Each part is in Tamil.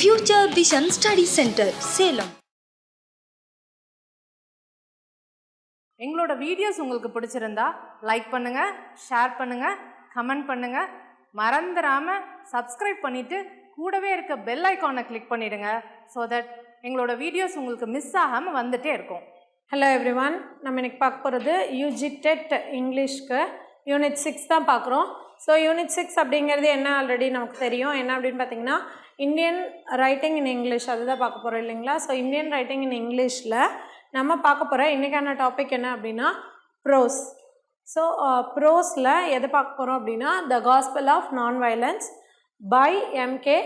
Future Vision Study Center, Salem. எங்களோட வீடியோஸ் உங்களுக்கு பிடிச்சிருந்தா லைக் பண்ணுங்க, ஷேர் பண்ணுங்க, கமெண்ட் பண்ணுங்க. மறந்துடாம சப்ஸ்கிரைப் பண்ணிட்டு கூடவே இருக்க பெல் ஐகானை கிளிக் பண்ணிடுங்க. ஸோ தட் எங்களோட வீடியோஸ் உங்களுக்கு மிஸ் ஆகாமல் வந்துட்டே இருக்கும். ஹலோ எவ்ரிவான், நம்ம இன்றைக்கி பார்க்க போகிறது யூஜி டெட் இங்கிலீஷ்க்கு யூனிட் 6 தான் பார்க்குறோம். ஸோ யூனிட் 6 அப்படிங்கிறது என்ன ஆல்ரெடி நமக்கு தெரியும். என்ன அப்படின்னு பார்த்தீங்கன்னா இந்தியன் ரைட்டிங் இன் இங்கிலீஷ், அதுதான் பார்க்க போகிறோம் இல்லைங்களா. ஸோ இந்தியன் ரைட்டிங் இன் இங்கிலீஷில் நம்ம பார்க்க போகிற இன்றைக்கான டாபிக் என்ன அப்படின்னா ப்ரோஸ். ஸோ ப்ரோஸில் எதை பார்க்க போகிறோம் அப்படின்னா the gospel of non violence by M K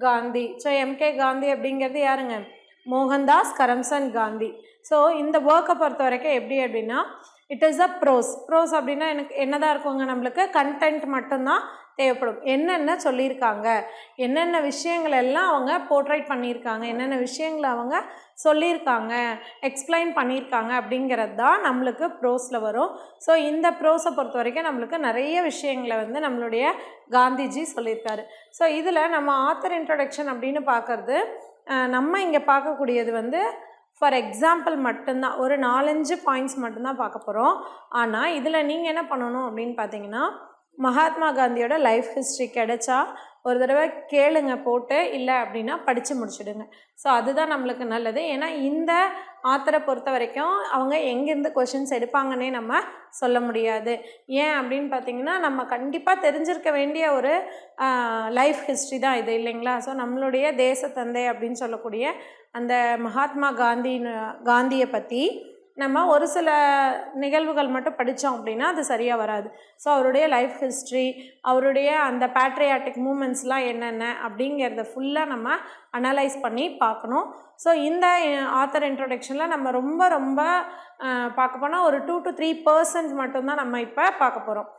Gandhi. So M K Gandhi அப்படிங்கிறது யாருங்க? மோகன்தாஸ் கரம்சந்த் காந்தி. ஸோ இந்த ஒர்க்கை பொறுத்த வரைக்கும் எப்படி அப்படின்னா it is a prose. Prose அப்படின்னா எனக்கு என்னதான் இருக்குங்க, நம்மளுக்கு கண்டென்ட் மட்டும்தான் தேவைப்படும். என்னென்ன சொல்லியிருக்காங்க, என்னென்ன விஷயங்கள் எல்லாம் அவங்க போர்ட்ரைட் பண்ணியிருக்காங்க, என்னென்ன விஷயங்களை அவங்க சொல்லியிருக்காங்க, எக்ஸ்பிளைன் பண்ணியிருக்காங்க அப்படிங்கிறது தான் நம்மளுக்கு ப்ரோஸில் வரும். ஸோ இந்த ப்ரோஸை பொறுத்த வரைக்கும் நம்மளுக்கு நிறைய விஷயங்களை நம்மளுடைய காந்திஜி சொல்லியிருக்காரு. ஸோ இதில் நம்ம ஆத்தர் இன்ட்ரொடக்ஷன் அப்படின்னு பார்க்குறது நம்ம இங்கே பார்க்கக்கூடியது ஃபார் எக்ஸாம்பிள் மட்டும்தான், ஒரு 4-5 பாயிண்ட்ஸ் மட்டும்தான் பார்க்க போகிறோம். ஆனால் இதில் நீங்கள் என்ன பண்ணணும் அப்படின்னு பார்த்தீங்கன்னா மகாத்மா காந்தியோட லைஃப் ஹிஸ்ட்ரி கிடைச்சா ஒரு தடவை கேளுங்க போட்டு, இல்லை அப்படின்னா படித்து முடிச்சுடுங்க. ஸோ அதுதான் நம்மளுக்கு நல்லது. ஏன்னா இந்த ஆத்தரை பொறுத்த வரைக்கும் அவங்க எங்கேருந்து கொஷின்ஸ் எடுப்பாங்கன்னே நம்ம சொல்ல முடியாது. ஏன் அப்படின்னு பார்த்தீங்கன்னா நம்ம கண்டிப்பாக தெரிஞ்சிருக்க வேண்டிய ஒரு லைஃப் ஹிஸ்ட்ரி தான் இது இல்லைங்களா. ஸோ நம்மளுடைய தேசத்தந்தை அப்படின்னு சொல்லக்கூடிய அந்த மகாத்மா காந்தியை பற்றி நம்ம ஒரு சில நிகழ்வுகள் மட்டும் படித்தோம் அப்படின்னா அது சரியாக வராது. ஸோ அவருடைய லைஃப் ஹிஸ்ட்ரி, அவருடைய அந்த பேட்ரியாட்டிக் மூமெண்ட்ஸ்லாம் என்னென்ன அப்படிங்கிறத ஃபுல்லாக நம்ம அனலைஸ் பண்ணி பார்க்கணும். ஸோ இந்த ஆத்தர் இன்ட்ரொடக்ஷனில் நம்ம ரொம்ப பார்க்க போனால் ஒரு 2 to 3% மட்டும்தான் நம்ம இப்போ பார்க்க போகிறோம்.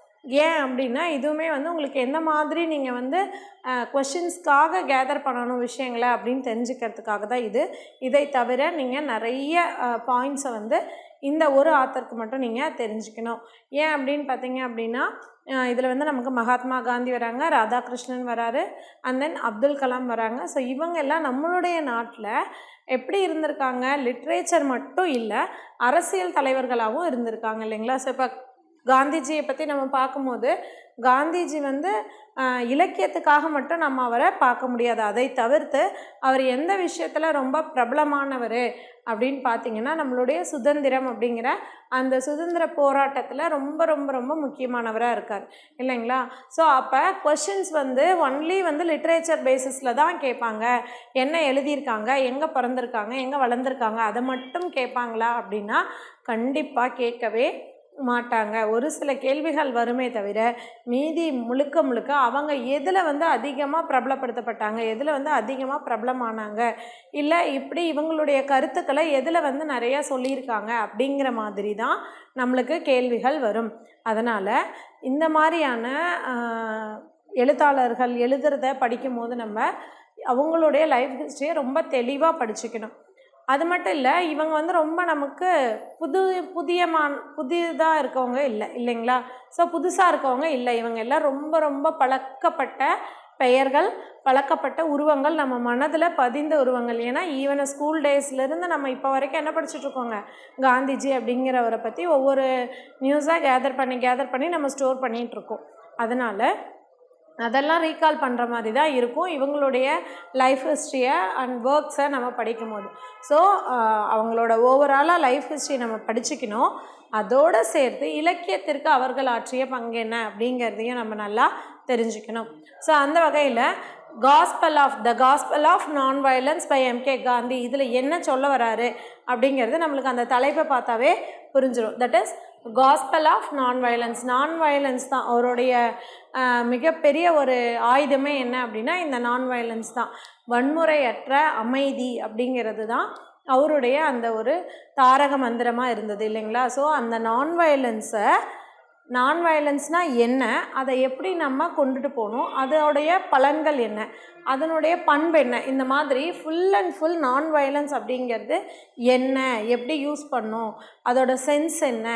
ஏன் அப்படின்னா இதுவுமே உங்களுக்கு எந்த மாதிரி நீங்கள் கொஷின்ஸ்க்காக கேதர் பண்ணணும் விஷயங்களை அப்படின்னு தெரிஞ்சுக்கிறதுக்காக தான் இது. இதை தவிர நீங்கள் நிறைய பாயிண்ட்ஸை இந்த ஒரு ஆத்தருக்கு மட்டும் நீங்கள் தெரிஞ்சுக்கணும். ஏன் அப்படின்னு பார்த்தீங்க அப்படின்னா இதில் நமக்கு மகாத்மா காந்தி வராங்க, ராதாகிருஷ்ணன் வராரு, அண்ட் தென் அப்துல் கலாம் வராங்க. ஸோ இவங்க எல்லாம் நம்மளுடைய நாட்டில் எப்படி இருந்திருக்காங்க, லிட்ரேச்சர் மட்டும் இல்லை அரசியல் தலைவர்களாகவும் இருந்திருக்காங்க இல்லைங்களா. ஸோ இப்போ காந்திஜியை பற்றி நம்ம பார்க்கும்போது காந்திஜி இலக்கியத்துக்காக மட்டும் நம்ம அவரை பார்க்க முடியாது. அதை தவிர்த்து அவர் எந்த விஷயத்தில் ரொம்ப பிரபலமானவர் அப்படின்னு பார்த்தீங்கன்னா நம்மளுடைய சுதந்திரம் அப்படிங்கிற அந்த சுதந்திர போராட்டத்தில் ரொம்ப முக்கியமானவராக இருக்கார் இல்லைங்களா. ஸோ அப்போ கொஷின்ஸ் ஒன்லி லிட்ரேச்சர் பேசிஸில் தான் கேட்பாங்க. என்ன எழுதியிருக்காங்க, எங்கே பிறந்திருக்காங்க, எங்கே வளர்ந்துருக்காங்க, அதை மட்டும் கேட்பாங்களா அப்படின்னா கண்டிப்பாக கேட்கவே மாட்டாங்க. ஒரு சில கேள்விகள் வருமே தவிர மீதி முழுக்க அவங்க எதில் அதிகமாக பிரபலப்படுத்தப்பட்டாங்க, எதில் அதிகமாக பிரபலமானாங்க, இல்லை இப்படி இவங்களுடைய கருத்துக்களை எதில் நிறையா சொல்லியிருக்காங்க அப்படிங்கிற மாதிரி தான் நம்மளுக்கு கேள்விகள் வரும். அதனால் இந்த மாதிரியான எழுத்தாளர்கள் எழுதுறத படிக்கும்போது நம்ம அவங்களுடைய லைஃப் ஹிஸ்ட்ரியை ரொம்ப தெளிவாக படிச்சுக்கணும். அது மட்டும் இல்லை, இவங்க ரொம்ப நமக்கு புதிதாக இருக்கவங்க இல்லைங்களா. ஸோ புதுசாக இருக்கவங்க இல்லை, இவங்க எல்லாம் ரொம்ப பழக்கப்பட்ட பெயர்கள், பழக்கப்பட்ட உருவங்கள், நம்ம மனதில் பதிந்த உருவங்கள். ஏன்னா ஈவன் ஸ்கூல் டேஸ்லேருந்து நம்ம இப்போ வரைக்கும் என்ன படிச்சுட்ருக்கோங்க, காந்திஜி அப்படிங்கிறவரை பற்றி ஒவ்வொரு நியூஸாக கேதர் பண்ணி நம்ம ஸ்டோர் பண்ணிகிட்ருக்கோம். அதனால் அதெல்லாம் ரீகால் பண்ணுற மாதிரி தான் இருக்கும் இவங்களுடைய லைஃப் ஹிஸ்ட்ரியை அண்ட் ஒர்க்ஸை நம்ம படிக்கும் போது. ஸோ அவங்களோட ஓவராலாக லைஃப் ஹிஸ்ட்ரி நம்ம படிச்சுக்கணும். அதோடு சேர்த்து இலக்கியத்திற்கு அவர்கள் ஆற்றிய பங்கு என்ன அப்படிங்கிறதையும் நம்ம நல்லா தெரிஞ்சுக்கணும். ஸோ அந்த வகையில் the gospel of non violence by M K Gandhi இதில் என்ன சொல்ல வராரு அப்படிங்கிறது நம்மளுக்கு அந்த தலைப்பை பார்த்தாவே புரிஞ்சிடும். That is gospel of non violence தான் அவருடைய மிகப்பெரிய ஒரு ஆயுதமே. என்ன அப்படின்னா இந்த நான் வயலன்ஸ் தான், வன்முறையற்ற அமைதி அப்படிங்கிறது தான் அவருடைய அந்த ஒரு தாரக மந்திரமாக இருந்தது இல்லைங்களா. ஸோ அந்த நான் வயலன்ஸ்னால் என்ன, அதை எப்படி நம்ம கொண்டுட்டு போகணும், அதோடைய பலன்கள் என்ன, அதனுடைய பண்பு என்ன, இந்த மாதிரி full and full non violence அப்படிங்கிறது என்ன, எப்படி யூஸ் பண்ணும், அதோட சென்ஸ் என்ன,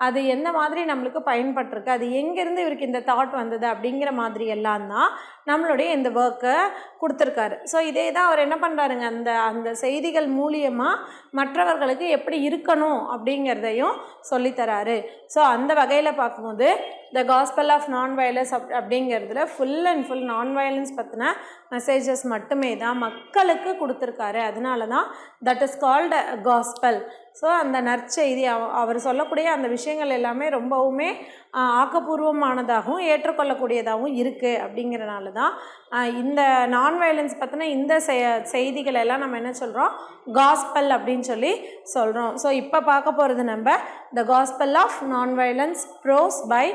அது எந்த மாதிரி நம்மளுக்கு பயன்பட்டிருக்கு, அது எங்கேருந்து இவருக்கு இந்த தாட் வந்தது அப்படிங்கிற மாதிரி எல்லாம் தான் நம்மளுடைய இந்த ஒர்க்கை கொடுத்துருக்காரு. ஸோ இதே தான் அவர் என்ன பண்ணுறாருங்க, அந்த செய்திகள் மூலியமாக மற்றவர்களுக்கு எப்படி இருக்கணும் அப்படிங்கிறதையும் சொல்லித்தராரு. ஸோ அந்த வகையில் பார்க்கும்போது the gospel of non violence அப்படிங்கிறதுல full and full non violence பற்றின மெசேஜஸ் மட்டுமே தான் மக்களுக்கு கொடுத்துருக்காரு. அதனால தான் that is called gospel. So அந்த நற்செய்தி அவர் சொல்லக்கூடிய அந்த விஷயங்கள் எல்லாமே ரொம்பவுமே ஆக்கப்பூர்வமானதாகவும் ஏற்றுக்கொள்ளக்கூடியதாகவும் இருக்குது. அப்படிங்கிறனால தான் இந்த நான் வயலன்ஸ் பற்றின இந்த செய்திகள் எல்லாம் நம்ம என்ன சொல்கிறோம், காஸ்பல் அப்படின்னு சொல்லி சொல்கிறோம். ஸோ இப்போ பார்க்க போகிறது நம்ம the gospel of non violence prose by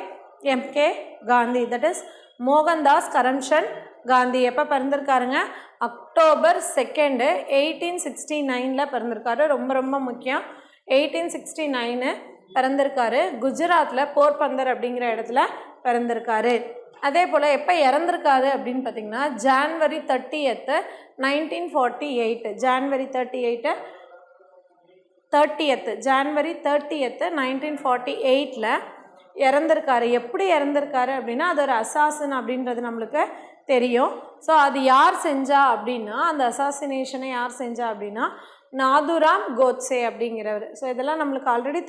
M K Gandhi, that is Mohandas Karamchand Gandhi. எப்போ பிறந்திருக்காருங்க, அக்டோபர் 2, 1869 பிறந்திருக்காரு. ரொம்ப ரொம்ப முக்கியம், 1869 பிறந்திருக்காரு. குஜராத்தில் போர்பந்தர் அப்படிங்கிற இடத்துல பிறந்திருக்காரு. அதே போல் எப்போ இறந்துருக்காரு அப்படின்னு பார்த்திங்கன்னா ஜான்வரி 30, 1948, ஜான்வரி 30, ஜான்வரி 30, 1948 இறந்துருக்காரு. எப்படி இறந்துருக்காரு அப்படின்னா அது ஒரு அசாசின் அப்படின்றது நம்மளுக்கு தெரியும். ஸோ அது யார் செஞ்சா அப்படின்னா, அந்த அசாசினேஷனை யார் செஞ்சா அப்படின்னா நாதுராம் கோட்ஸே அப்படிங்கிறவர். ஸோ இதெல்லாம் நம்மளுக்கு ஆல்ரெடி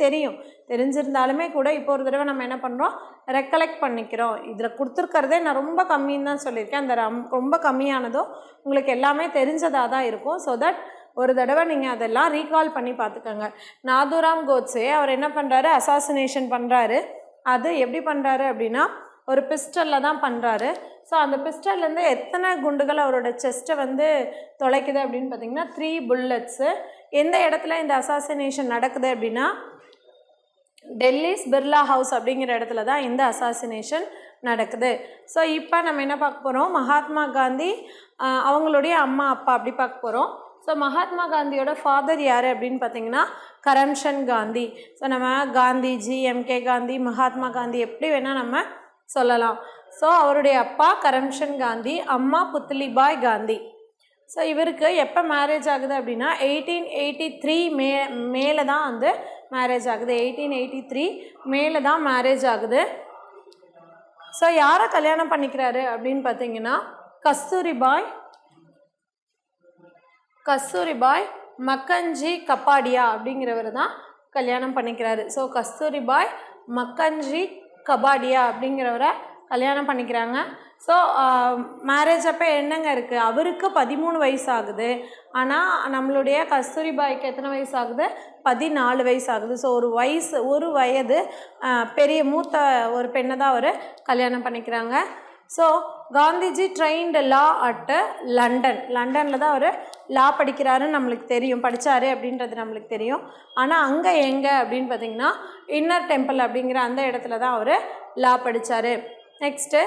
தெரிஞ்சிருந்தாலுமே கூட இப்போ ஒரு தடவை நம்ம என்ன பண்ணுறோம், ரெக்கலெக்ட் பண்ணிக்கிறோம். இதில் கொடுத்துருக்கிறதே நான் ரொம்ப கம்மின்னு தான் சொல்லியிருக்கேன். அந்த ரொம்ப கம்மியானதோ உங்களுக்கு எல்லாமே தெரிஞ்சதாக தான் இருக்கும். ஸோ தட் ஒரு தடவை நீங்கள் அதெல்லாம் ரீகால் பண்ணி பார்த்துக்கோங்க. நாதுராம் கோட்ஸே அவர் என்ன பண்ணுறாரு, அசாசினேஷன் பண்ணுறாரு. அது எப்படி பண்ணுறாரு அப்படின்னா ஒரு பிஸ்டலில் தான் பண்ணுறாரு. ஸோ அந்த பிஸ்டல்லேருந்து எத்தனை குண்டுகள் அவரோட செஸ்ட்டை வந்து தொலைக்குது அப்படின்னு பார்த்திங்கன்னா 3 புல்லட்ஸு. எந்த இடத்துல இந்த அசாசினேஷன் நடக்குது அப்படின்னா டெல்லிஸ் பிர்லா ஹவுஸ் அப்படிங்கிற இடத்துல தான் இந்த அசாசினேஷன் நடக்குது. ஸோ இப்போ நம்ம என்ன பார்க்க போகிறோம், மகாத்மா காந்தி அவங்களுடைய அம்மா அப்பா அப்படி பார்க்க போகிறோம். ஸோ மகாத்மா காந்தியோட ஃபாதர் யார் அப்படின்னு பார்த்தீங்கன்னா கரம்சந்த் காந்தி. ஸோ நம்ம காந்திஜி, எம்கே காந்தி, மகாத்மா காந்தி எப்படி வேணால் நம்ம சொல்லலாம். ஸோ அவருடைய அப்பா கரம்சந்த் காந்தி, அம்மா புத்லிபாய் காந்தி. ஸோ இவருக்கு எப்போ மேரேஜ் ஆகுது அப்படின்னா 1883 மேலே தான் வந்து மேரேஜ் ஆகுது. 1883 மேலே தான் மேரேஜ் ஆகுது. ஸோ யாரை கல்யாணம் பண்ணிக்கிறாரு அப்படின்னு பார்த்தீங்கன்னா கஸ்தூரிபாய் மக்கஞ்சி கபாடியா அப்படிங்கிறவர் தான் கல்யாணம் பண்ணிக்கிறாரு. ஸோ கஸ்தூரிபாய் மக்கஞ்சி கபாடியா அப்படிங்கிறவரை கல்யாணம் பண்ணிக்கிறாங்க. ஸோ மேரேஜ் அப்போ என்னங்க இருக்குது, அவருக்கு 13 வயசு ஆகுது. ஆனால் நம்மளுடைய கஸ்தூரிபாய்க்கு எத்தனை வயசு ஆகுது, 14 வயசு ஆகுது. ஸோ ஒரு வயது பெரிய மூத்த ஒரு பெண்ணை தான் அவர் கல்யாணம் பண்ணிக்கிறாங்க. So Gandhiji trained law at லண்டனில் தான் அவர் லா படிக்கிறாருன்னு நம்மளுக்கு தெரியும், படித்தார் அப்படின்றது நம்மளுக்கு தெரியும். ஆனால் அங்கே எங்கே அப்படின்னு பார்த்திங்கன்னா இன்னர் டெம்பிள் அப்படிங்கிற அந்த இடத்துல தான் அவர் லா படித்தார். நெக்ஸ்ட்டு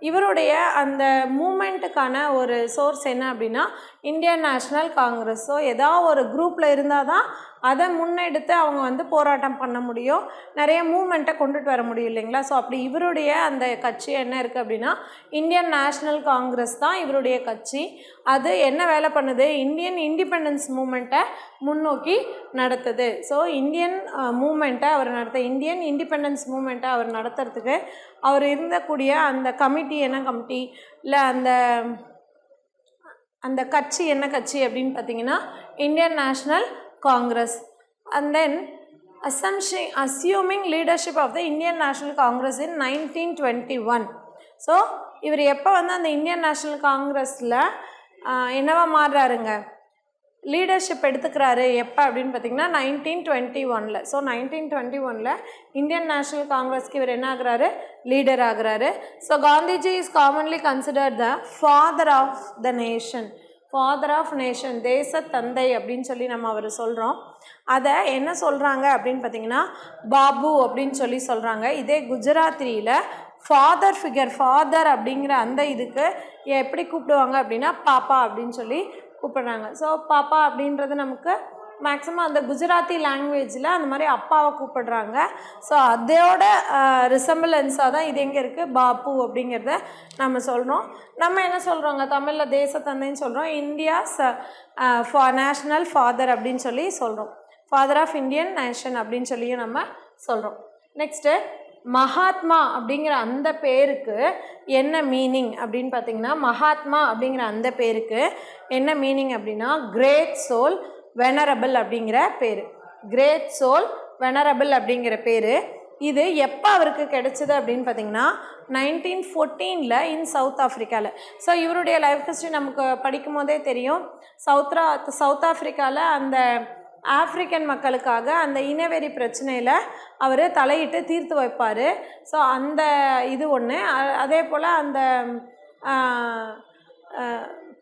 இவருடைய அந்த மூமெண்ட்டுக்கான ஒரு சோர்ஸ் என்ன அப்படின்னா இந்தியன் நேஷ்னல் காங்கிரஸ். ஸோ ஏதாவது ஒரு குரூப்பில் இருந்தால் தான் அதை முன்னெடுத்து அவங்க வந்து போராட்டம் பண்ண முடியும், நிறைய மூமெண்ட்டை கொண்டுட்டு வர முடியும் இல்லைங்களா. ஸோ அப்படி இவருடைய அந்த கட்சி என்ன இருக்குது அப்படின்னா இந்தியன் நேஷ்னல் காங்கிரஸ் தான் இவருடைய கட்சி. அது என்ன வேலை பண்ணுது, இந்தியன் இண்டிபெண்டன்ஸ் மூமெண்ட்டை முன்னோக்கி நடத்துது. ஸோ இந்தியன் இண்டிபெண்டன்ஸ் மூமெண்ட்டை அவர் நடத்துறதுக்கு அவர் இருந்தக்கூடிய அந்த கமிட்டி என்ன கமிட்டி இல்லை அந்த கட்சி என்ன கட்சி அப்படின்னு பார்த்தீங்கன்னா Indian National Congress. And then assuming leadership of the Indian National Congress in 1921. So இவர் எப்போ வந்து அந்த இந்தியன் நேஷ்னல் காங்கிரஸில் என்னவா மாறுறாருங்க, லீடர்ஷிப் எடுத்துக்கிறாரு எப்போ அப்படின்னு பார்த்திங்கன்னா 1921. ஸோ 1921 இந்தியன் நேஷ்னல் காங்கிரஸ்க்கு இவர் என்ன ஆகுறாரு, லீடர் ஆகுறாரு. So Gandhiji is commonly considered the father of the nation, தேச தந்தை அப்படின்னு சொல்லி நம்ம அவர் சொல்கிறோம். அதை என்ன சொல்கிறாங்க அப்படின்னு பார்த்திங்கன்னா பாபு அப்படின்னு சொல்லி சொல்கிறாங்க. இதே குஜராத்தியில் ஃபாதர் அப்படிங்கிற அந்த இதுக்கு எப்படி கூப்பிடுவாங்க அப்படின்னா பாப்பா அப்படின்னு சொல்லி கூப்பிடுறாங்க. ஸோ பாப்பா அப்படின்றது நமக்கு மேக்ஸிமம் அந்த குஜராத்தி லாங்குவேஜில் அந்த மாதிரி அப்பாவை கூப்பிடுறாங்க. ஸோ அதோட ரிசம்பிளன்ஸாக தான் இது எங்கே இருக்குது, பாப்பு அப்படிங்கிறத நம்ம சொல்கிறோம். நம்ம என்ன சொல்கிறோங்க, தமிழில் தேசத்தந்தைன்னு சொல்கிறோம், இந்தியாஸ் நேஷ்னல் ஃபாதர் அப்படின்னு சொல்லி சொல்கிறோம். ஃபாதர் ஆஃப் இந்தியன் நேஷன் அப்படின்னு சொல்லியும் நம்ம சொல்கிறோம். நெக்ஸ்ட்டு மகாத்மா அப்படிங்கிற அந்த பேருக்கு என்ன மீனிங் அப்படின்னு பார்த்திங்கன்னா, மகாத்மா அப்படிங்கிற அந்த பேருக்கு என்ன மீனிங் அப்படின்னா கிரேட் சோல் வெனரபிள் அப்படிங்கிற பேர். கிரேட் சோல் வெனரபிள் அப்படிங்கிற பேர். இது எப்போ அவருக்கு கிடைச்சிது அப்படின்னு பார்த்திங்கன்னா 1914 இன் சவுத் ஆஃப்ரிக்காவில். ஸோ இவருடைய லைஃப் ஹிஸ்ட்ரி நமக்கு படிக்கும் போதே தெரியும். சவுத் ஆஃப்ரிக்காவில் அந்த ஆப்ரிக்கன் மக்களுக்காக அந்த இனவெறி பிரச்சனையில் அவர் தலையிட்டு தீர்த்து வைப்பார். ஸோ அந்த இது ஒன்று. அதே போல் அந்த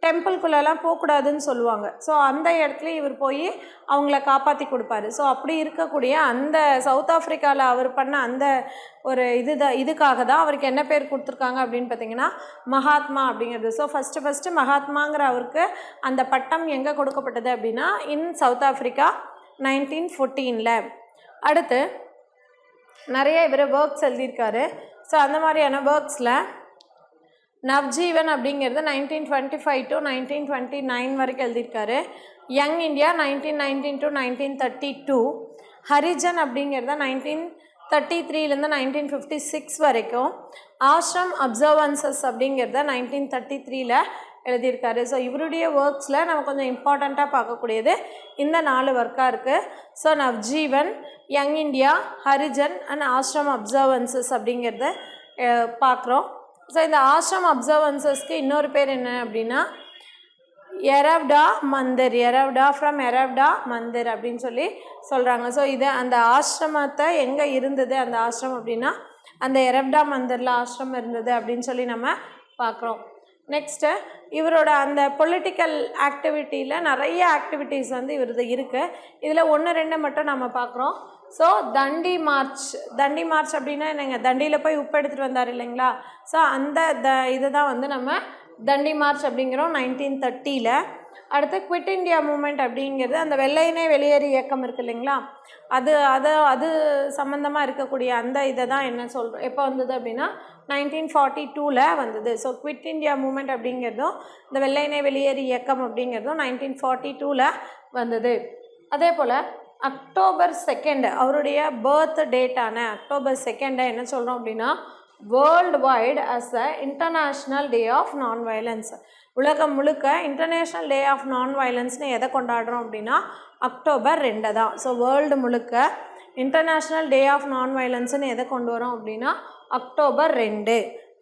டெம்பிள்குள்ளெல்லாம் போகக்கூடாதுன்னு சொல்லுவாங்க. ஸோ அந்த இடத்துல இவர் போய் அவங்கள காப்பாற்றி கொடுப்பாரு. ஸோ அப்படி இருக்கக்கூடிய அந்த சவுத் ஆஃப்ரிக்காவில் அவர் பண்ண அந்த ஒரு இதுக்காக தான் அவருக்கு என்ன பேர் கொடுத்துருக்காங்க அப்படின்னு பார்த்தீங்கன்னா மகாத்மா அப்படிங்கிறது. ஸோ ஃபஸ்ட்டு மகாத்மாங்கிற அவருக்கு அந்த பட்டம் எங்கே கொடுக்கப்பட்டது அப்படின்னா இன் சவுத் ஆஃப்ரிக்கா 1914. அடுத்து நிறைய இவர் ஒர்க்ஸ் எழுதியிருக்காரு. ஸோ அந்த மாதிரியான ஒர்க்ஸில் நவ்ஜீவன் அப்படிங்கிறது 1925 to 1929 வரைக்கும் எழுதியிருக்காரு. Young India 1919 to 1932. ஹரிஜன் அப்படிங்கிறத 1933 1956 வரைக்கும். ஆஷ்ரம் அப்சர்வன்சஸ் அப்படிங்கிறத 1933 எழுதியிருக்காரு. ஸோ இவருடைய ஒர்க்ஸில் நம்ம கொஞ்சம் இம்பார்ட்டண்ட்டாக பார்க்கக்கூடியது இந்த 4 ஒர்க்காக இருக்குது. So Navajivan, Young India, Harijan and Ashram observances அப்படிங்கிறத பார்க்குறோம். ஸோ இந்த ஆஷ்ரம் அப்சர்வன்சஸ்க்கு இன்னொரு பேர் என்ன அப்படின்னா எரவ்டா மந்திர். எரவ்டா ஃப்ரம் எரவ்டா மந்திர் அப்படின்னு சொல்லி சொல்கிறாங்க. ஸோ இது அந்த ஆசிரமத்தை எங்கே இருந்தது அந்த ஆசிரமம் அப்படின்னா அந்த எரவ்டா மந்திரில் ஆசிரமம் இருந்தது அப்படின்னு சொல்லி நம்ம பார்க்குறோம். நெக்ஸ்ட்டு இவரோட அந்த பொலிட்டிக்கல் ஆக்டிவிட்டியில் நிறைய ஆக்டிவிட்டீஸ் இவரது இருக்குது. இதில் 1-2 மட்டும் நம்ம பார்க்குறோம். ஸோ தண்டி மார்ச் அப்படின்னா என்னங்க, தண்டியில் போய் உப்பு எடுத்துகிட்டு வந்தார் இல்லைங்களா. ஸோ அந்த இதை தான் நம்ம தண்டி மார்ச் அப்படிங்கிறோம் 1930. அடுத்து குவிட் இண்டியா மூமெண்ட் அப்படிங்கிறது அந்த வெள்ளையனே வெளியேறு இயக்கம் இருக்குது இல்லைங்களா, அது சம்மந்தமாக இருக்கக்கூடிய அந்த இதை தான் என்ன சொல்கிறோம், எப்போ வந்தது அப்படின்னா 1942 வந்தது. ஸோ குவிட் இண்டியா மூமெண்ட் அப்படிங்கிறதும் இந்த வெள்ளையனே வெளியேறு இயக்கம் அப்படிங்கிறதும் 1942 வந்தது. அதே போல் அக்டோபர் 2 அவருடைய பர்த் டேட்டான அக்டோபர் 2 என்ன சொல்கிறோம் அப்படின்னா world wide as a international day of non violence. உலகம் முழுக்க இன்டர்நேஷ்னல் டே ஆஃப் நான் வயலன்ஸ்னு எதை கொண்டாடுறோம் அப்படின்னா அக்டோபர் 2 தான். ஸோ வேர்ல்டு முழுக்க இன்டர்நேஷ்னல் டே ஆஃப் நான் வயலன்ஸ்னு எதை கொண்டு வரோம் அப்படின்னா அக்டோபர் 2.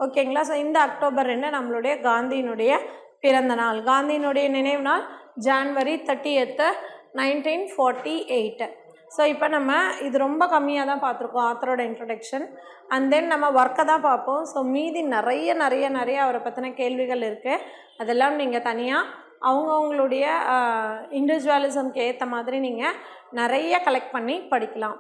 ஓகேங்களா. ஸோ இந்த அக்டோபர் 2 நம்மளுடைய காந்தியினுடைய பிறந்த நாள். காந்தியினுடைய நினைவு நாள் ஜான்வரி 30, 1948. ஸோ இப்போ நம்ம இது ரொம்ப கம்மியாக தான் பார்த்துருக்கோம் ஆத்தரோட இன்ட்ரடக்ஷன். அண்ட் தென் நம்ம ஒர்க்கை தான் பார்ப்போம். ஸோ மீதி நிறைய அவரை பற்றின கேள்விகள் இருக்குது. அதெல்லாம் நீங்கள் தனியாக அவங்கவுங்களுடைய இண்டிவிஜுவலிசம்க்கு ஏற்ற மாதிரி நீங்கள் நிறைய கலெக்ட் பண்ணி படிக்கலாம்.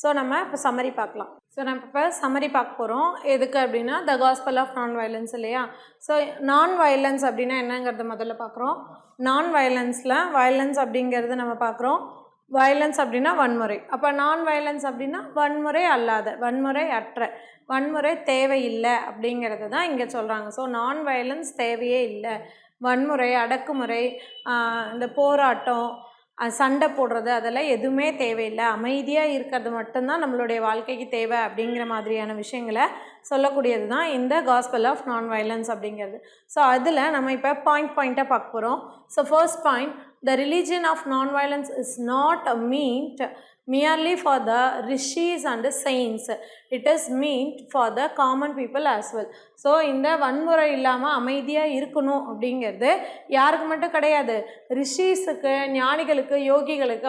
ஸோ நம்ம இப்போ சம்மரி பார்க்கலாம். ஸோ நம்ம இப்போ சம்மரி பார்க்க போகிறோம். எதுக்கு அப்படின்னா the gospel of non violence இல்லையா. ஸோ நான் வயலன்ஸ் அப்படின்னா என்னங்கிறத முதல்ல பார்க்குறோம். நான் வயலன்ஸ் அப்படிங்கிறது நம்ம பார்க்குறோம். வயலன்ஸ் அப்படின்னா வன்முறை. அப்போ நான் வயலன்ஸ் அப்படின்னா வன்முறை அல்லாத, வன்முறை அற்ற, வன்முறை தேவையில்லை அப்படிங்கிறது தான் இங்கே சொல்கிறாங்க. ஸோ நான் வயலன்ஸ் தேவையே இல்லை. வன்முறை, அடக்குமுறை, இந்த போராட்டம், சண்டை போடுறது அதெல்லாம் எதுவுமே தேவையில்லை. அமைதியாக இருக்கிறது மட்டும்தான் நம்மளுடைய வாழ்க்கைக்கு தேவை அப்படிங்கிற மாதிரியான விஷயங்களை சொல்லக்கூடியது தான் இந்த காஸ்பல் ஆஃப் நான் வயலன்ஸ் அப்படிங்கிறது. ஸோ அதில் நம்ம இப்போ பாயிண்ட்டாக பார்க்க போகிறோம். So first point, the religion of non-violence is not meant merely for the rishis and saints. It is meant for the common people as well. So இந்த வன்முறை இல்லாமல் அமைதியாக இருக்கணும் அப்படிங்கிறது யாருக்கு மட்டும் கிடையாது, ரிஷிஸுக்கு, ஞானிகளுக்கு, யோகிகளுக்கு,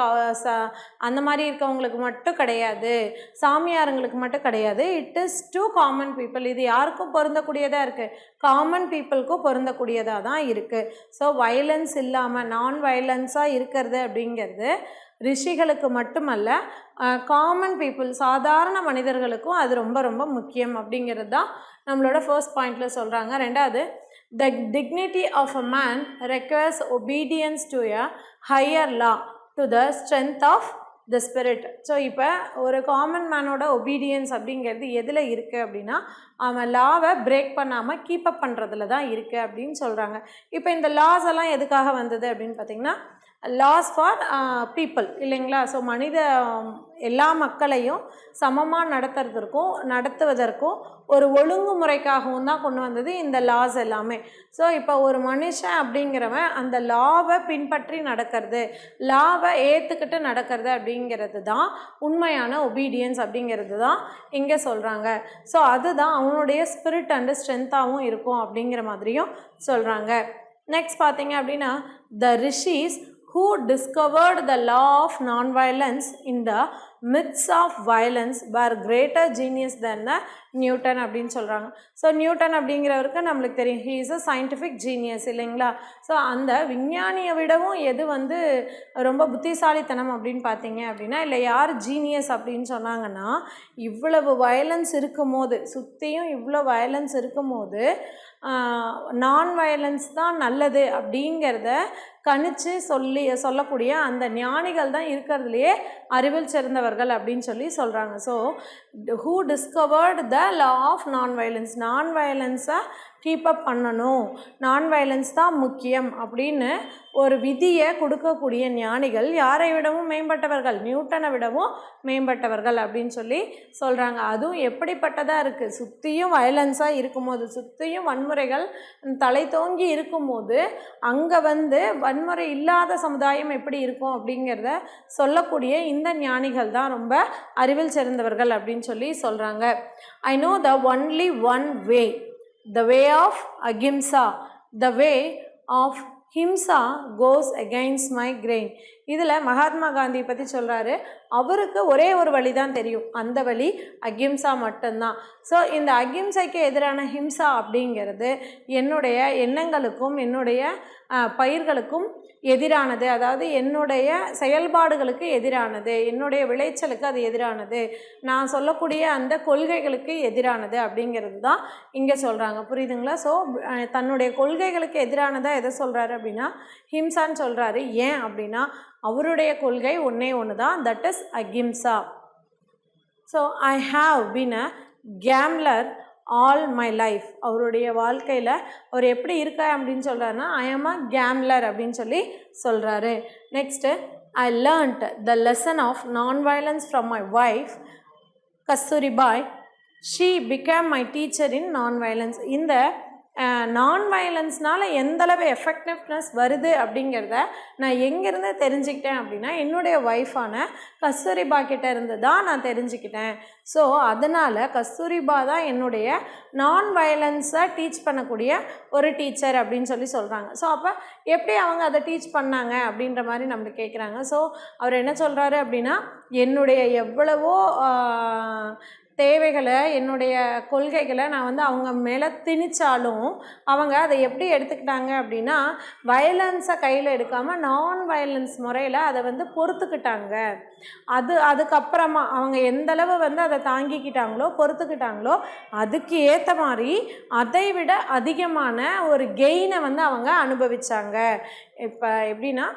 அந்த மாதிரி இருக்கவங்களுக்கு மட்டும் கிடையாது, சாமியாருங்களுக்கு மட்டும் கிடையாது. It is to common people. இது யாருக்கும் பொருந்தக்கூடியதாக இருக்குது, காமன் பீப்புளுக்கும் பொருந்தக்கூடியதாக தான் இருக்குது. ஸோ வயலன்ஸ் இல்லாமல் நான் வயலன்ஸாக இருக்கிறது அப்படிங்கிறது ரிஷிகளுக்கு மட்டுமல்ல, காமன் பீப்புள், சாதாரண மனிதர்களுக்கும் அது ரொம்ப ரொம்ப முக்கியம் அப்படிங்கிறது தான் நம்மளோட ஃபர்ஸ்ட் பாயிண்டில் சொல்கிறாங்க. ரெண்டாவது, the dignity of a man requires obedience to a higher law to the strength of the spirit. So இப்போ ஒரு காமன் மேனோட ஒபீடியன்ஸ் அப்படிங்கிறது எதில் இருக்குது அப்படின்னா அவன் லாவை பிரேக் பண்ணாமல் கீப்பப் பண்ணுறதுல தான் இருக்குது அப்படின்னு சொல்கிறாங்க. இப்போ இந்த லாஸ் எல்லாம் எதுக்காக வந்தது அப்படின்னு பார்த்திங்கன்னா லாஸ் ஃபார் பீப்புள் இல்லைங்களா. ஸோ எல்லா மக்களையும் சமமாக நடத்துவதற்கும் ஒரு ஒழுங்குமுறைக்காகவும் தான் கொண்டு வந்தது இந்த லாஸ் எல்லாமே. ஸோ இப்போ ஒரு மனுஷன் அப்படிங்கிறவன் அந்த லாவை பின்பற்றி நடக்கிறது, லாவை ஏற்றுக்கிட்டு நடக்கிறது அப்படிங்கிறது தான் உண்மையான ஒபீடியன்ஸ் அப்படிங்கிறது தான் இங்கே சொல்கிறாங்க. ஸோ அதுதான் அவனுடைய ஸ்பிரிட் அண்டு ஸ்ட்ரென்த்தாகவும் இருக்கும் அப்படிங்கிற மாதிரியும் சொல்கிறாங்க. நெக்ஸ்ட் பார்த்தீங்க அப்படின்னா த rishis who discovered the law of non-violence in the midst of violence were greater genius than the Newton அப்படின்னு சொல்கிறாங்க. ஸோ நியூட்டன் அப்படிங்கிறவருக்கு நம்மளுக்கு தெரியும் he is a scientific genius இல்லைங்களா. ஸோ அந்த விஞ்ஞானியை விடவும் எது ரொம்ப புத்திசாலித்தனம் அப்படின்னு பார்த்தீங்க அப்படின்னா இல்லை யார் ஜீனியஸ் அப்படின்னு சொன்னாங்கன்னா இவ்வளவு வயலன்ஸ் இருக்கும்போது சுற்றியும் இவ்வளோ வயலன்ஸ் இருக்கும்போது நான் வயலன்ஸ் தான் நல்லது அப்படிங்கிறத கணிச்சு சொல்லக்கூடிய அந்த ஞானிகள் தான் இருக்கிறதுலையே அறிவில் சிறந்தவர்கள் அப்படின்னு சொல்கிறாங்க. So who discovered the law of non violence, non வயலன்ஸை கீப்பப் பண்ணணும், நான் வயலன்ஸ் தான் முக்கியம் அப்படின்னு ஒரு விதியை கொடுக்கக்கூடிய ஞானிகள் யாரை விடவும் மேம்பட்டவர்கள், நியூட்டனை விடவும் மேம்பட்டவர்கள் அப்படின்னு சொல்கிறாங்க. அதுவும் எப்படிப்பட்டதாக இருக்குது, சுற்றியும் வயலன்ஸாக இருக்கும்போது, சுற்றியும் வன்முறைகள் தலை தோங்கி இருக்கும்போது அங்கே வன்முறை இல்லாத சமுதாயம் எப்படி இருக்கும் அப்படிங்கிறத சொல்லக்கூடிய இந்த ஞானிகள் தான் ரொம்ப அறிவில் சிறந்தவர்கள் அப்படின்னு சொல்கிறாங்க. I know the only one way, the way of ahimsa, the way of himsa goes against my grain. இதில் மகாத்மா காந்தி பற்றி சொல்கிறாரு. அவருக்கு ஒரே ஒரு வழி தான் தெரியும், அந்த வழி அகிம்சா மட்டும்தான். ஸோ இந்த அகிம்சைக்கு எதிரான ஹிம்சா அப்படிங்கிறது என்னுடைய எண்ணங்களுக்கும் என்னுடைய பயிர்களுக்கும் எதிரானது, அதாவது என்னுடைய செயல்பாடுகளுக்கு எதிரானது, என்னுடைய விளைச்சலுக்கு அது எதிரானது, நான் சொல்லக்கூடிய அந்த கொள்கைகளுக்கு எதிரானது அப்படிங்கிறது தான் இங்கே சொல்கிறாங்க. புரியுதுங்களா. ஸோ தன்னுடைய கொள்கைகளுக்கு எதிரானதாக எதை சொல்கிறாரு அப்படின்னா ஹிம்சான்னு சொல்கிறாரு. ஏன் அப்படின்னா அவருடைய கொள்கை ஒன்று தான், that is ahimsa. So I have been a gambler all my life. அவருடைய வாழ்க்கையில் அவர் எப்படி இருக்கா அப்படின்னு சொல்கிறாருன்னா ஐ ஆம் அ கேம்லர் அப்படின்னு சொல்கிறாரு. Next I learned the lesson of non violence from my wife Kasturibai. She became my teacher in non violence. இந்த நான் வயலன்ஸ்னால் எந்தளவு எஃபெக்டிவ்னஸ் வருது அப்படிங்கிறத நான் எங்கேருந்து தெரிஞ்சுக்கிட்டேன் அப்படின்னா என்னுடைய ஒய்ஃபான கஸ்தூரிபா கிட்டே இருந்து தான் நான் தெரிஞ்சுக்கிட்டேன். ஸோ அதனால் கஸ்தூரிபா தான் என்னுடைய நான் வயலன்ஸை டீச் பண்ணக்கூடிய ஒரு டீச்சர் அப்படின்னு சொல்கிறாங்க. ஸோ அப்போ எப்படி அவங்க அதை டீச் பண்ணாங்க அப்படின்ற மாதிரி நம்மளுக்கு கேட்குறாங்க. ஸோ அவர் என்ன சொல்கிறாரு அப்படின்னா என்னுடைய எவ்வளவோ தேவைகளை என்னுடைய கொள்கைகளை நான் அவங்க மேலே திணிச்சாலும் அவங்க அதை எப்படி எடுத்துக்கிட்டாங்க அப்படின்னா வயலன்ஸை கையில் எடுக்காமல் நான் வயலன்ஸ் முறையில் அதை பொறுத்துக்கிட்டாங்க. அதுக்கப்புறமா அவங்க எந்தளவு அதை தாங்கிக்கிட்டாங்களோ பொறுத்துக்கிட்டாங்களோ அதுக்கு ஏற்ற மாதிரி அதை விட அதிகமான ஒரு கெயினை அவங்க அனுபவித்தாங்க. இப்போ எப்படின்னா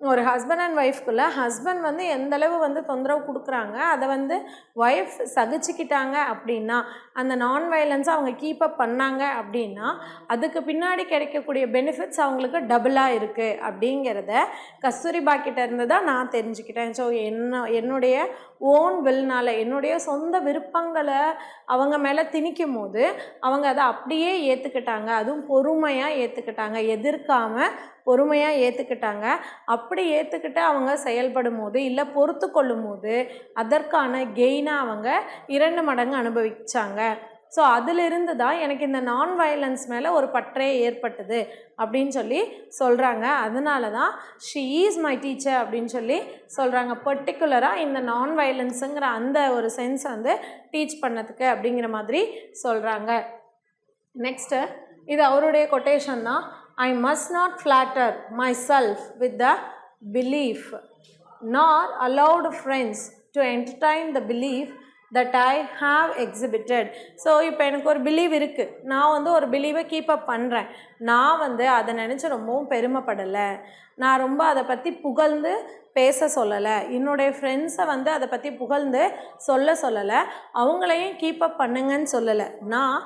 ஒரு ஹஸ்பண்ட் அண்ட் ஒய்ஃப்குள்ளே ஹஸ்பண்ட் எந்தளவு தொந்தரவு கொடுக்குறாங்க அதை ஒய்ஃப் சகிச்சுக்கிட்டாங்க அப்படின்னா அந்த நான் வயலன்ஸை அவங்க கீப்பப் பண்ணாங்க அப்படின்னா அதுக்கு பின்னாடி கிடைக்கக்கூடிய பெனிஃபிட்ஸ் அவங்களுக்கு டபுளாக இருக்குது அப்படிங்கிறத கஸ்தூரிபா கிட்ட இருந்து தான் நான் தெரிஞ்சுக்கிட்டேன். ஸோ என்னுடைய ஓன் வில்னால் என்னுடைய சொந்த விருப்பங்களை அவங்க மேலே திணிக்கும் போது அவங்க அதை அப்படியே ஏற்றுக்கிட்டாங்க. அதுவும் பொறுமையாக ஏற்றுக்கிட்டாங்க, எதிர்க்காமல் பொறுமையாக ஏற்றுக்கிட்டாங்க. அப்படி ஏற்றுக்கிட்டு அவங்க செயல்படும் போது இல்லை பொறுத்து கொள்ளும் போது அதற்கான கெயினை அவங்க 2 மடங்கு அனுபவிச்சாங்க. ஸோ அதிலிருந்து தான் எனக்கு இந்த நான் வயலன்ஸ் மேலே ஒரு பற்றே ஏற்பட்டது அப்படின்னு சொல்கிறாங்க. அதனால தான் ஷீ ஈஸ் மை டீச்சர் அப்படின்னு சொல்கிறாங்க. பர்டிகுலராக இந்த நான் வயலன்ஸுங்கிற அந்த ஒரு சென்ஸ் டீச் பண்ணதுக்கு அப்படிங்கிற மாதிரி சொல்கிறாங்க. நெக்ஸ்ட்டு இது அவருடைய கொட்டேஷன் தான். I must not flatter myself with the belief, nor allowed friends to entertain the belief that I have exhibited. So இப்போ எனக்கு ஒரு பிலீவ் இருக்குது, நான் வந்து ஒரு பிலீவை கீப் அப் பண்ணுறேன், நான் வந்து அதை நினச்சி ரொம்பவும் பெருமைப்படலை, நான் ரொம்ப அதை பற்றி புகழ்ந்து பேச சொல்லலை, என்னுடைய ஃப்ரெண்ட்ஸை வந்து அதை பற்றி புகழ்ந்து சொல்லலை, அவங்களையும் கீப் அப் பண்ணுங்கன்னு சொல்லலை. நான்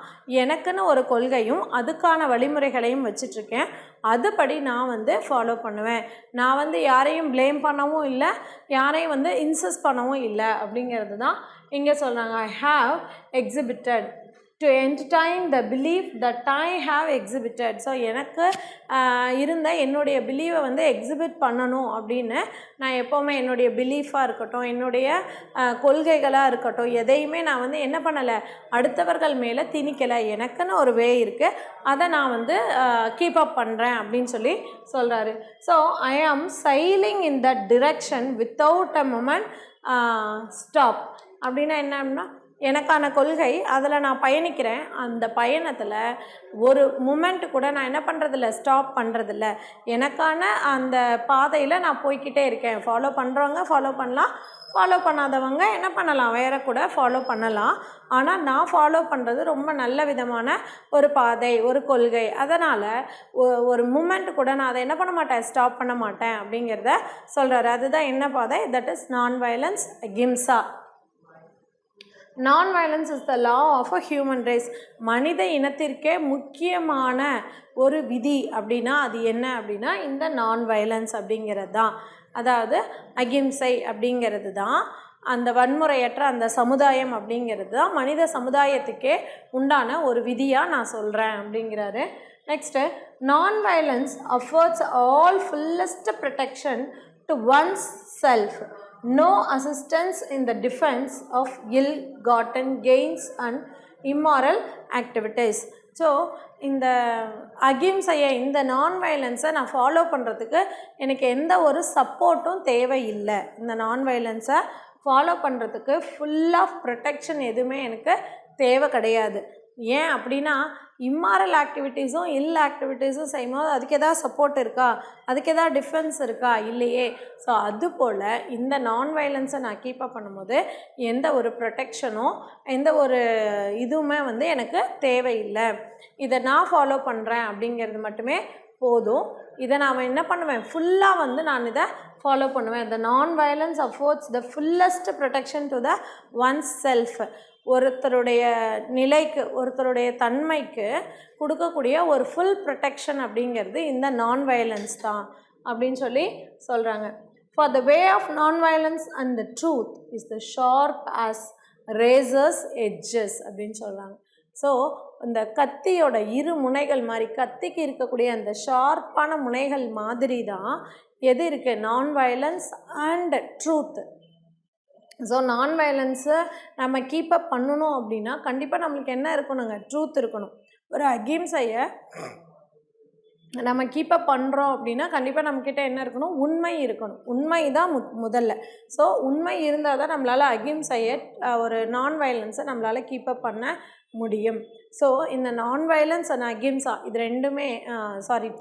எனக்குன்னு ஒரு கொள்கையும் அதுக்கான வழிமுறைகளையும் வச்சிட்ருக்கேன், அதுபடி நான் வந்து ஃபாலோ பண்ணுவேன். நான் வந்து யாரையும் ப்ளேம் பண்ணவும் இல்லை, யாரையும் வந்து இன்சஸ்ட் பண்ணவும் இல்லை அப்படிங்கிறது தான் இங்கே சொல்கிறாங்க. I have exhibited to entertain the belief that I have exhibited. So எனக்கு இருந்த என்னுடைய பிலீவை வந்து எக்ஸிபிட் பண்ணணும் அப்படின்னு நான் எப்போவுமே என்னுடைய பிலீஃபாக இருக்கட்டும், என்னுடைய கொள்கைகளாக இருக்கட்டும், எதையுமே நான் வந்து என்ன பண்ணலை, அடுத்தவர்கள் மேலே திணிக்கலை, எனக்குன்னு ஒரு வே இருக்குது, அதை நான் வந்து கீப் அப் பண்ணுறேன் அப்படின்னு சொல்லி சொல்கிறாரு. ஸோ ஐ ஆம் sailing in that direction without a moment stop. அப்படின்னா என்ன அப்படின்னா, எனக்கான கொள்கை, அதில் நான் பயணிக்கிறேன், அந்த பயணத்தில் ஒரு மூமெண்ட் கூட நான் என்ன பண்ணுறதில்ல, ஸ்டாப் பண்ணுறதில்ல, எனக்கான அந்த பாதையில் நான் போய்கிட்டே இருக்கேன். ஃபாலோ பண்ணுறவங்க ஃபாலோ பண்ணலாம், ஃபாலோ பண்ணாதவங்க என்ன பண்ணலாம், வேறு கூட ஃபாலோ பண்ணலாம். ஆனால் நான் ஃபாலோ பண்ணுறது ரொம்ப நல்ல விதமான ஒரு பாதை, ஒரு கொள்கை, அதனால் ஒரு மூமெண்ட் கூட நான் அதை என்ன பண்ண மாட்டேன், ஸ்டாப் பண்ண மாட்டேன் அப்படிங்கிறத சொல்கிறாரு. அதுதான் என்ன பாதை, that is non violence, ahimsa. Non violence is the law of a human race. மனித இனத்திற்கே முக்கியமான ஒரு விதி அப்படின்னா அது என்ன அப்படின்னா இந்த நான் வயலன்ஸ் அப்படிங்கிறது தான். அதாவது அகிம்சை அப்படிங்கிறது தான் அந்த வன்முறையற்ற அந்த சமுதாயம் அப்படிங்கிறது தான் மனித சமுதாயத்துக்கே உண்டான ஒரு விதியாக நான் சொல்கிறேன் அப்படிங்கிறாரு. Next, non violence affords all fullest protection to one's self, no assistance in the defense of ill-gotten gains and immoral activities. So இந்த அகிம்சையை, இந்த நான் வயலன்ஸை நான் ஃபாலோ பண்ணுறதுக்கு எனக்கு எந்த ஒரு சப்போர்ட்டும் தேவையில்லை. இந்த நான் வயலன்ஸை ஃபாலோ பண்ணுறதுக்கு ஃபுல் ஆஃப் ப்ரொடெக்ஷன் எதுவுமே எனக்கு தேவை கிடையாது. ஏன் அப்படின்னா, இம்மாரல் ஆக்டிவிட்டீஸும் ஆக்டிவிட்டீஸும் செய்யும்போது அதுக்கு எதாவது சப்போர்ட் இருக்கா, அதுக்கு எதாவது டிஃபென்ஸ் இருக்கா, இல்லையே. ஸோ அதுபோல் இந்த நான் வயலன்ஸை நான் கீப்பப் பண்ணும்போது எந்த ஒரு ப்ரொடெக்ஷனும் எந்த ஒரு இதுவுமே வந்து எனக்கு தேவையில்லை. இதை நான் ஃபாலோ பண்ணுறேன் அப்படிங்கிறது மட்டுமே போதும். இதை நான் என்ன பண்ணுவேன், ஃபுல்லாக வந்து நான் இதை ஃபாலோ பண்ணுவேன். The non violence affords the fullest protection to the one's self. ஒருத்தருடைய நிலைக்கு, ஒருத்தருடைய தன்மைக்கு கொடுக்கக்கூடிய ஒரு ஃபுல் ப்ரொடெக்ஷன் அப்படிங்கிறது இந்த நான் வயலன்ஸ் தான் அப்படின்னு சொல்லி சொல்கிறாங்க. For the way of non violence and the truth is the sharp as razors edges அப்படின்னு சொல்கிறாங்க. ஸோ இந்த கத்தியோட இரு முனைகள் மாதிரி, கத்திக்கு இருக்கக்கூடிய அந்த ஷார்ப்பான முனைகள் மாதிரி தான் எது இருக்குது, நான் வயலன்ஸ் அண்ட் ட்ரூத். ஸோ நான் வயலன்ஸை நம்ம கீப்பப் பண்ணணும் அப்படின்னா கண்டிப்பாக நம்மளுக்கு என்ன இருக்கணுங்க, ட்ரூத் இருக்கணும். ஒரு அகிம்சையை நம்ம கீப்பப் பண்ணுறோம் அப்படின்னா கண்டிப்பாக நம்மக்கிட்ட என்ன இருக்கணும், உண்மை இருக்கணும். உண்மை தான் முதல்ல. ஸோ உண்மை இருந்தால் தான் நம்மளால் அகிம்சையை, ஒரு நான் வயலன்ஸை நம்மளால் கீப்பப் பண்ண முடியும். ஸோ இந்த நான் வயலன்ஸ் அண்ட் அகிம்சா இது ரெண்டுமே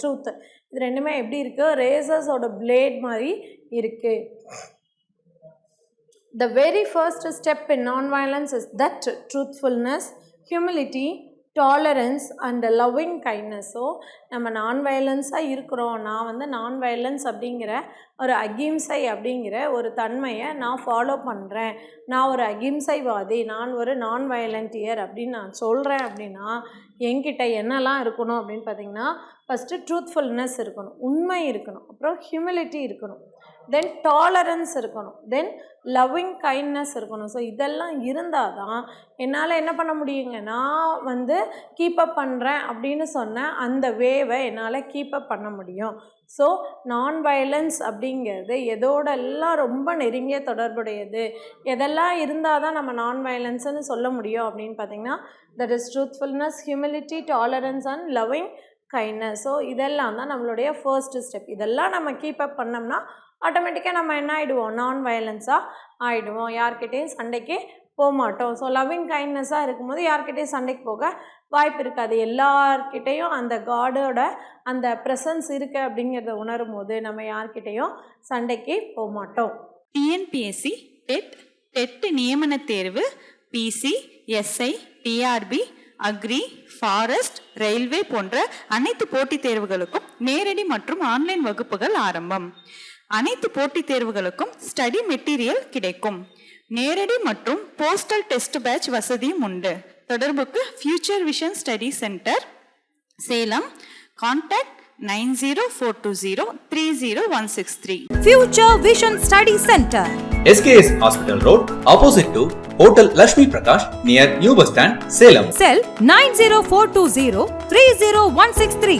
ட்ரூத் இது ரெண்டுமே எப்படி இருக்குது, ரேசர்ஸோட பிளேட் மாதிரி இருக்குது. The very first step in non-violence is that truthfulness, humility, tolerance and loving kindness. So நம்ம நான் வயலன்ஸாக இருக்கிறோம், நான் வந்து நான் வயலன்ஸ் அப்படிங்கிற ஒரு அகிம்சை அப்படிங்கிற ஒரு தன்மையை நான் ஃபாலோ பண்ணுறேன், நான் ஒரு அகிம்சைவாதி, நான் ஒரு நான் வயலண்டியர் அப்படின்னு நான் சொல்கிறேன் அப்படின்னா என்கிட்ட என்னெல்லாம் இருக்கணும் அப்படின்னு பார்த்திங்கன்னா, ஃபஸ்ட்டு ட்ரூத்ஃபுல்னஸ் இருக்கணும், உண்மை இருக்கணும், அப்புறம் ஹியூமிலிட்டி இருக்கணும், தென் டாலரன்ஸ் இருக்கணும், தென் லவ்விங் கைண்ட்னஸ் இருக்கணும். ஸோ இதெல்லாம் இருந்தால் தான் என்னால் என்ன பண்ண முடியுங்க, நான் வந்து கீப்பப் பண்ணுறேன் அப்படின்னு சொன்ன அந்த வேவை என்னால் கீப்பப் பண்ண முடியும். ஸோ நான் வயலன்ஸ் அப்படிங்கிறது எதோடெல்லாம் ரொம்ப நெருங்கிய தொடர்புடையது, எதெல்லாம் இருந்தால் தான் நம்ம நான் வயலன்ஸ்ன்னு சொல்ல முடியும் அப்படின்னு பார்த்திங்கன்னா, that is truthfulness, humility, tolerance and loving kindness. So இதெல்லாம் தான் நம்மளுடைய ஃபர்ஸ்ட் ஸ்டெப். இதெல்லாம் நம்ம கீப்பப் பண்ணோம்னா ஆட்டோமேட்டிக்காக நம்ம என்ன ஆகிடுவோம், நான் வயலன்ஸாக ஆகிடுவோம், யார்கிட்டையும் சண்டைக்கு போக மாட்டோம். ஸோ லவ்விங் கைண்ட்னஸாக இருக்கும்போது யார்கிட்டையும் சண்டைக்கு போக வாய்ப்பு இருக்காது. எல்லார்கிட்டையும் அந்த காடோட அந்த ப்ரெசன்ஸ் இருக்குது அப்படிங்கிறத உணரும் போது நம்ம யார்கிட்டையும் சண்டைக்கு போக மாட்டோம். டிஎன்பிஎஸ்சி, டெட், டெட் நியமன தேர்வு PC, SI, TRB, agri, forest, railway போன்ற அனைத்து போட்டித் தேர்வுகளுக்கும் நேரடி மற்றும் ஆன்லைன் வகுப்புகள் ஆரம்பம். அனைத்து போட்டித் தேர்வுகளுக்கும் ஸ்டடி மெட்டீரியல் கிடைக்கும். நேரடி மற்றும் போஸ்டல் டெஸ்ட் பேட்ச் வசதியும் உண்டு. தொடர்புக்கு future vision study centre, Salem. Contact 9042030163. Future Vision Study Center. SKS Hospital Road, opposite to Hotel Lakshmi Prakash, near New Bus Stand, Salem. Cell 90420 30163.